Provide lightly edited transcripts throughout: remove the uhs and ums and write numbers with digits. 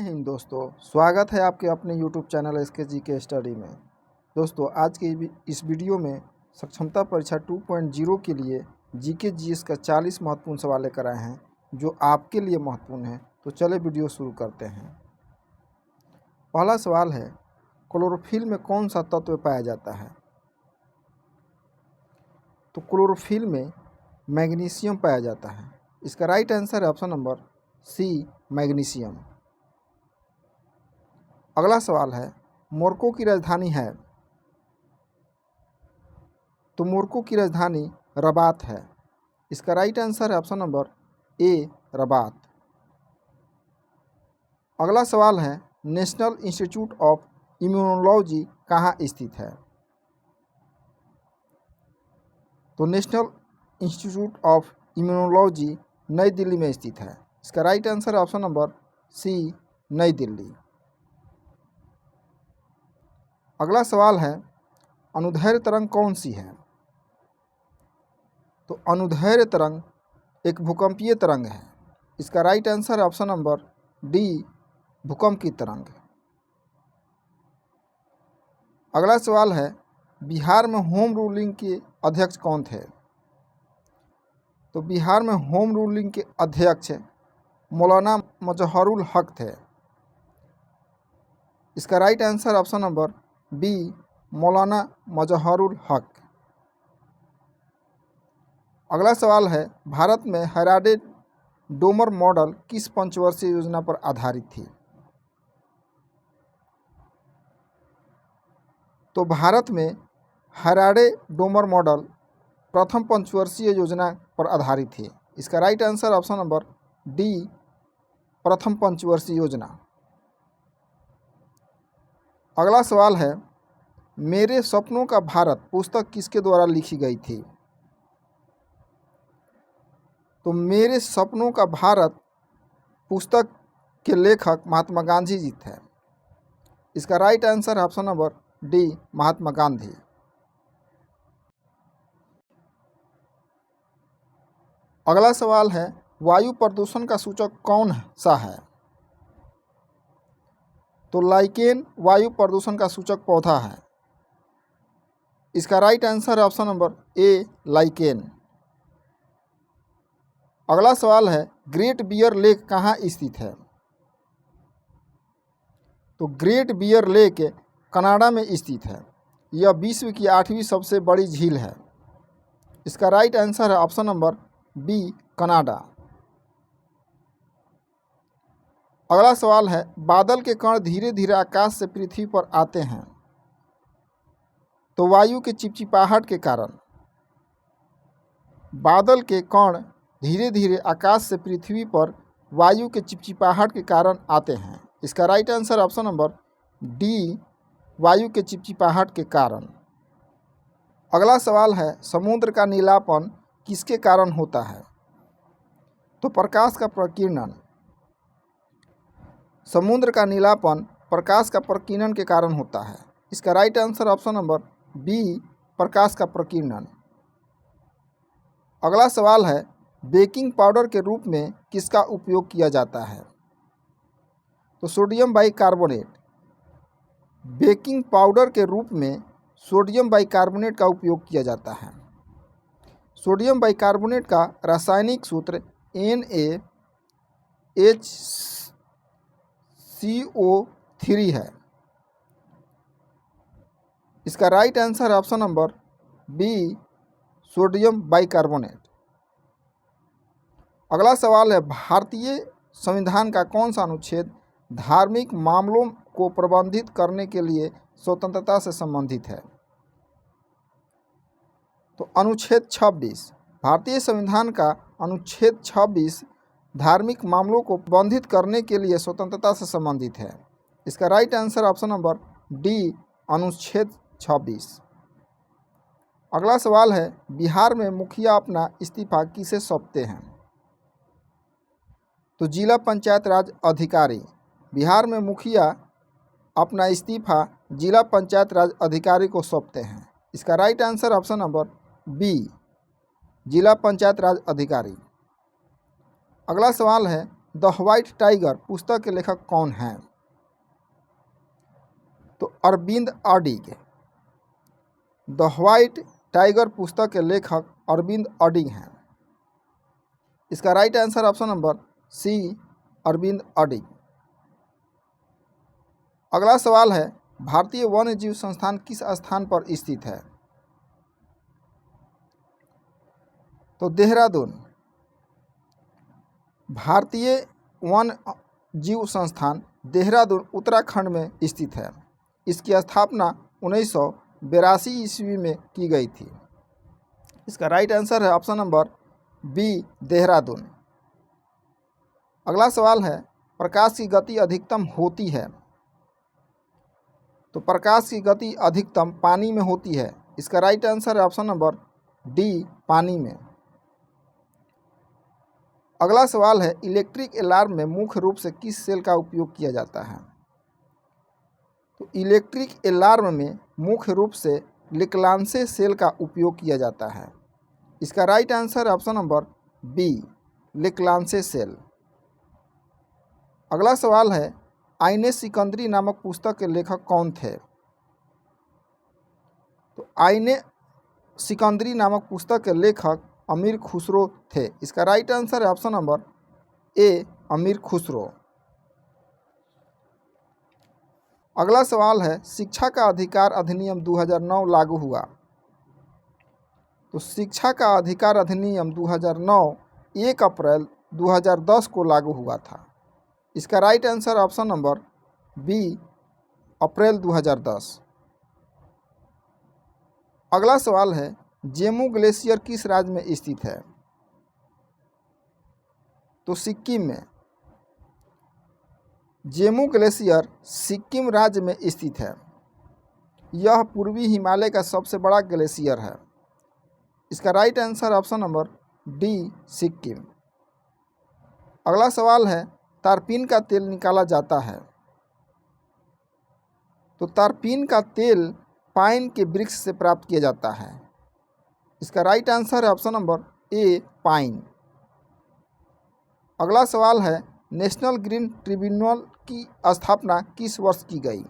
हिंद दोस्तों, स्वागत है आपके अपने YouTube चैनल SKGK स्टडी में। दोस्तों, आज के इस वीडियो में सक्षमता परीक्षा 2.0 के लिए जीके जीएस का 40 महत्वपूर्ण सवाल लेकर आए हैं जो आपके लिए महत्वपूर्ण है। तो चले वीडियो शुरू करते हैं। पहला सवाल है, क्लोरोफिल में कौन सा तत्व पाया जाता है? तो क्लोरोफिल में मैग्नीशियम पाया जाता है। इसका राइट आंसर है ऑप्शन नंबर सी, मैग्नीशियम। अगला सवाल है, मोरक्को की राजधानी है? तो मोरक्को की राजधानी रबात है। इसका राइट आंसर है ऑप्शन नंबर ए, रबात। अगला सवाल है, नेशनल इंस्टीट्यूट ऑफ इम्यूनोलॉजी कहाँ स्थित है? तो नेशनल इंस्टीट्यूट ऑफ इम्यूनोलॉजी नई दिल्ली में स्थित है। इसका राइट आंसर है ऑप्शन नंबर सी, नई दिल्ली। अगला सवाल है, अनुदैर्ध्य तरंग कौन सी है? तो अनुदैर्ध्य तरंग एक भूकंपीय तरंग है। इसका राइट आंसर है ऑप्शन नंबर डी, भूकंप की तरंग। अगला सवाल है, बिहार में होम रूलिंग के अध्यक्ष कौन थे? तो बिहार में होम रूलिंग के अध्यक्ष मौलाना मजहरुल हक थे। इसका right answer option number B, Maulana Mazharul हक। अगला सवाल है, भारत में हैराडे डोमर मॉडल किस पंचवर्षीय योजना पर आधारित थी? तो भारत में हैराडे डोमर मॉडल प्रथम पंचवर्षीय योजना पर आधारित थी। इसका right answer option number D, प्रथम पंचवर्षीय योजना। अगला सवाल है, मेरे सपनों का भारत पुस्तक किसके द्वारा लिखी गई थी? तो मेरे सपनों का भारत पुस्तक के लेखक महात्मा गांधी जी थे। इसका राइट आंसर है option number D, Mahatma Gandhi. अगला सवाल है, वायु प्रदूषण का सूचक कौन सा है? तो लाइकेन वायु प्रदूषण का सूचक पौधा है। इसका राइट आंसर है ऑप्शन नंबर ए, लाइकेन। अगला सवाल है, ग्रेट बियर लेक कहाँ स्थित है? तो ग्रेट बियर लेक कनाडा में स्थित है। यह विश्व की 8वीं सबसे बड़ी झील है। इसका राइट आंसर है ऑप्शन नंबर बी, कनाडा। अगला सवाल है, बादल के कण धीरे धीरे आकाश से पृथ्वी पर आते हैं तो वायु के चिपचिपाहट के कारण। बादल के कण धीरे धीरे आकाश से पृथ्वी पर वायु के चिपचिपाहट के कारण आते हैं। इसका right answer option number D, वायु के चिपचिपाहट के कारण। अगला सवाल है, समुद्र का नीलापन किसके कारण होता है? तो प्रकाश का प्रकीर्णन। समुद्र का नीलापन प्रकाश का प्रकीर्णन के कारण होता है। इसका right answer option number B, प्रकाश का प्रकीर्णन। अगला सवाल है, बेकिंग पाउडर के रूप में किसका उपयोग किया जाता है? तो सोडियम बाइकार्बोनेट। बेकिंग पाउडर के रूप में सोडियम बाइकार्बोनेट का उपयोग किया जाता है। सोडियम बाइकार्बोनेट का रासायनिक सूत्र NaHCO3 है। इसका right answer option number B, sodium bicarbonate. अगला सवाल है, भारतीय संविधान का कौन सा अनुच्छेद धार्मिक मामलों को प्रबंधित करने के लिए स्वतंत्रता से संबंधित है? तो अनुच्छेद 26। भारतीय संविधान का अनुच्छेद 26 धार्मिक मामलों को प्रबंधित करने के लिए स्वतंत्रता से संबंधित है। इसका right answer option number D, अनुच्छेद 26। अगला सवाल है, बिहार में मुखिया अपना इस्तीफा किसे सौंपते हैं? तो जिला पंचायत राज अधिकारी। बिहार में मुखिया अपना इस्तीफा जिला पंचायत राज अधिकारी को सौंपते हैं। इसका right answer option number B, जिला पंचायत राज अधिकारी। अगला सवाल है, द व्हाइट टाइगर पुस्तक के लेखक कौन हैं? तो अरविंद अडिग। द व्हाइट टाइगर पुस्तक के लेखक अरविंद अडिग हैं। इसका right answer option number C, Aravind Adiga. अगला सवाल है, भारतीय वन्य जीव संस्थान किस स्थान पर स्थित है? तो देहरादून। भारतीय वन्य जीव संस्थान देहरादून उत्तराखंड में स्थित है। इसकी स्थापना 1982 ईस्वी में की गई थी। इसका राइट आंसर है ऑप्शन नंबर बी, देहरादून। अगला सवाल है, प्रकाश की गति अधिकतम होती है? तो प्रकाश की गति अधिकतम पानी में होती है। इसका राइट आंसर है ऑप्शन नंबर डी, पानी में। अगला सवाल है, इलेक्ट्रिक अलार्म में मुख्य रूप से किस सेल का उपयोग किया जाता है? तो इलेक्ट्रिक अलार्म में मुख्य रूप से लिक्लांसे सेल का उपयोग किया जाता है। इसका राइट आंसर है ऑप्शन नंबर बी, लिक्लांसे सेल। अगला सवाल है, आईने सिकंदरी नामक पुस्तक के लेखक कौन थे? तो आईने सिकंदरी नामक पुस्तक के लेखक अमीर खुसरो थे। इसका राइट आंसर है ऑप्शन नंबर ए, अमीर खुसरो। अगला सवाल है, शिक्षा का अधिकार अधिनियम 2009 लागू हुआ? तो शिक्षा का अधिकार अधिनियम 2009 1 अप्रैल 2010 को लागू हुआ था। इसका right answer option number B, अप्रैल 2010। अगला सवाल है, जेमू ग्लेशियर किस राज्य में स्थित है? तो सिक्किम में। जेमू ग्लेशियर सिक्किम राज्य में स्थित है। यह पूर्वी हिमालय का सबसे बड़ा ग्लेशियर है। इसका right answer option number D, Sikkim. अगला सवाल है, तारपीन का तेल निकाला जाता है? तो तारपीन का तेल पाइन के वृक्ष से प्राप्त किया जाता है। इसका राइट आंसर है ऑप्शन नंबर ए, पाइन। अगला सवाल है, नेशनल ग्रीन ट्रिब्यूनल की स्थापना किस वर्ष की गई?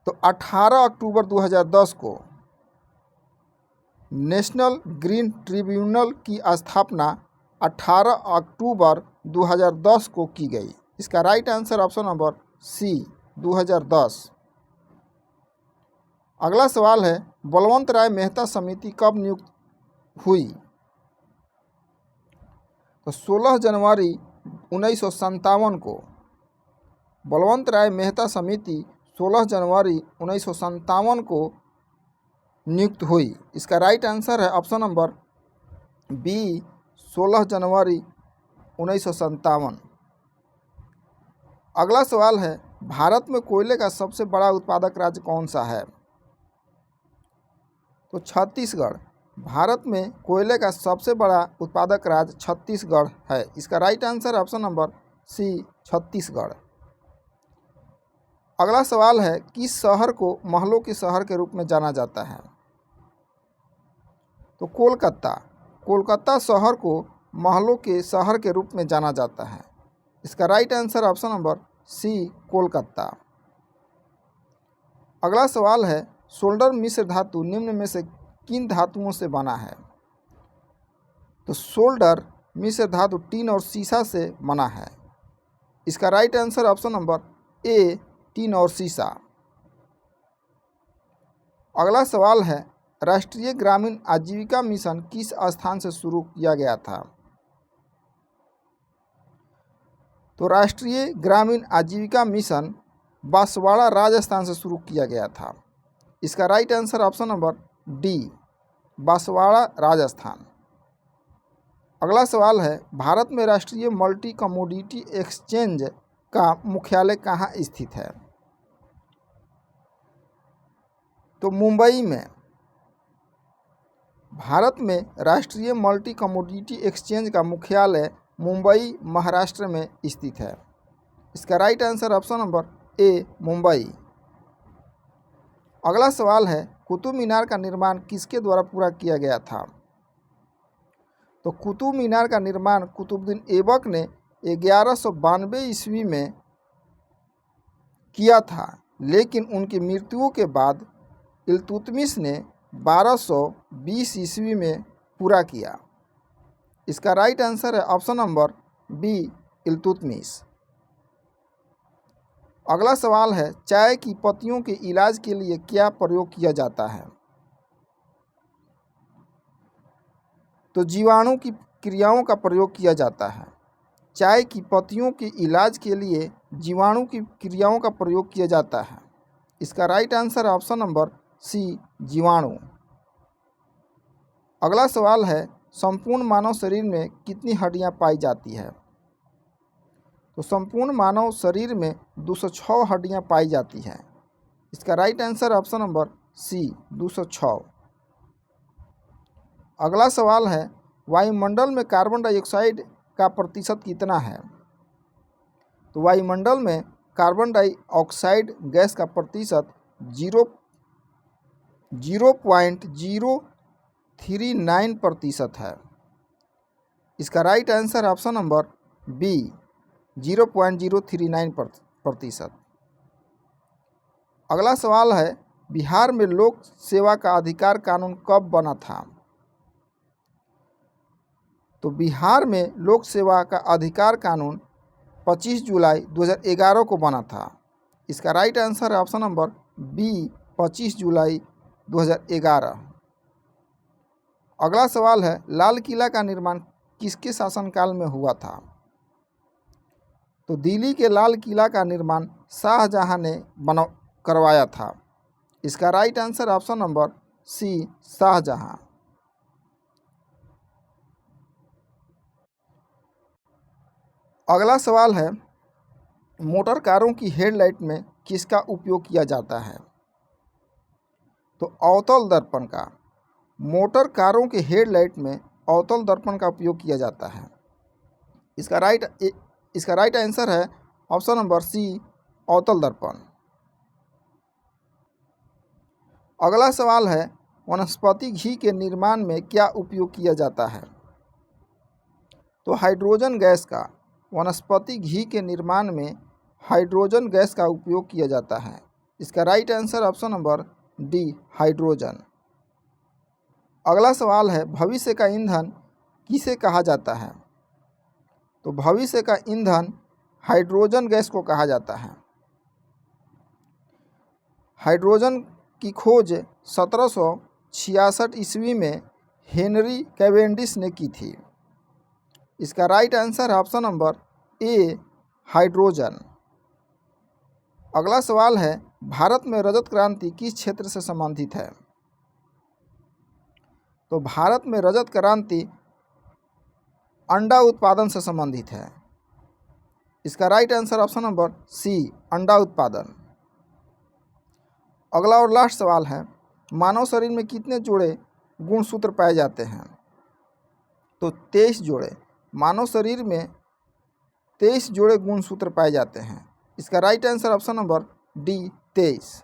तो 18 अक्टूबर 2010 को नेशनल ग्रीन ट्रिब्यूनल की स्थापना 18 अक्टूबर 2010 को की गई। इसका right answer option number C, 2010। अगला सवाल है, बलवंत राय मेहता समिति कब नियुक्त हुई? तो 16 जनवरी 1957 को बलवंत राय मेहता समिति 16 जनवरी 1957 को नियुक्त हुई। इसका राइट आंसर है ऑप्शन नंबर बी, 16 जनवरी 1957। अगला सवाल है, भारत में कोयले का सबसे बड़ा उत्पादक राज्य कौन सा है? तो छत्तीसगढ़। भारत में कोयले का सबसे बड़ा उत्पादक राज्य छत्तीसगढ़ है। इसका right answer option number C, Chhattisgarh. अगला सवाल है, किस शहर को महलों के शहर के रूप में जाना जाता है? तो कोलकाता। कोलकाता शहर को महलों के शहर के रूप में जाना जाता है। इसका right answer option number C, Kolkata. अगला सवाल है, सोल्डर मिश्र धातु निम्न में से किन धातुओं से बना है? तो सोल्डर मिश्र धातु टीन और सीसा से बना है। इसका right answer option number A, tin और सीसा। अगला सवाल है, राष्ट्रीय ग्रामीण आजीविका मिशन किस स्थान से शुरू किया गया था? तो राष्ट्रीय ग्रामीण आजीविका मिशन बांसवाड़ा राजस्थान से शुरू किया गया था। इसका right answer option number D, Banswara Rajasthan. अगला सवाल है, भारत में राष्ट्रीय मल्टी कमोडिटी एक्सचेंज का मुख्यालय कहाँ स्थित है? तो मुंबई में। भारत में राष्ट्रीय मल्टी कमोडिटी एक्सचेंज का मुख्यालय मुंबई, महाराष्ट्र में स्थित है। इसका right answer option number A, Mumbai. अगला सवाल है, कुतुब मीनार का निर्माण किसके द्वारा पूरा किया गया था? तो कुतुब मीनार का निर्माण कुतुबुद्दीन ऐबक ने 1192 ईस्वी में किया था, लेकिन उनकी मृत्यु के बाद इल्तुतमिश ने 1220 ईस्वी में पूरा किया। इसका राइट आंसर है ऑप्शन नंबर बी, इल्तुतमिश। अगला सवाल है, चाय की पत्तियों के इलाज के लिए क्या प्रयोग किया जाता है? तो जीवाणु की क्रियाओं का प्रयोग किया जाता है। चाय की पत्तियों के इलाज के लिए जीवाणु की क्रियाओं का प्रयोग किया जाता है। इसका राइट आंसर है ऑप्शन नंबर सी, जीवाणु। अगला सवाल है, संपूर्ण मानव शरीर में कितनी हड्डियां पाई जाती है? तो संपूर्ण मानव शरीर में 206 हड्डियां पाई जाती हैं। इसका right answer option number C, 206। अगला सवाल है, वायुमंडल में कार्बन डाइऑक्साइड का प्रतिशत कितना है? तो वायुमंडल में कार्बन डाइऑक्साइड गैस का प्रतिशत 0.039% है। इसका right answer option number B, 0.039%। अगला सवाल है, बिहार में लोक सेवा का अधिकार कानून कब बना था? तो बिहार में लोक सेवा का अधिकार कानून 25 जुलाई 2011 को बना था। इसका राइट आंसर है ऑप्शन नंबर बी, 25 जुलाई 2011। अगला सवाल है, लाल किला का निर्माण किसके शासनकाल में हुआ था? तो दिल्ली के लाल किला का निर्माण शाहजहां ने करवाया था। इसका right answer option number C, Shahjahan. अगला सवाल है, मोटर कारों की हेडलाइट में किसका उपयोग किया जाता है? तो अवतल दर्पण का। मोटर कारों के हेडलाइट में अवतल दर्पण का उपयोग किया जाता है। इसका राइट आंसर है ऑप्शन नंबर सी, अवतल दर्पण। अगला सवाल है, वनस्पति घी के निर्माण में क्या उपयोग किया जाता है? तो हाइड्रोजन गैस का। वनस्पति घी के निर्माण में हाइड्रोजन गैस का उपयोग किया जाता है। इसका right answer option number D, hydrogen. अगला सवाल है, भविष्य का ईंधन किसे कहा जाता है? तो भविष्य का ईंधन हाइड्रोजन गैस को कहा जाता है। हाइड्रोजन की खोज 1766 ईस्वी में हेनरी कैवेंडिश ने की थी। इसका राइट आंसर है ऑप्शन नंबर ए, हाइड्रोजन। अगला सवाल है, भारत में रजत क्रांति किस क्षेत्र से संबंधित है? तो भारत में रजत क्रांति अंडा उत्पादन से संबंधित है। इसका right answer option number C, अंडा उत्पादन। अगला और लास्ट सवाल है, मानव शरीर में कितने जोड़े गुणसूत्र पाए जाते हैं? तो 23 जोड़े। मानव शरीर में 23 जोड़े गुणसूत्र पाए जाते हैं। इसका right answer option number D, 23।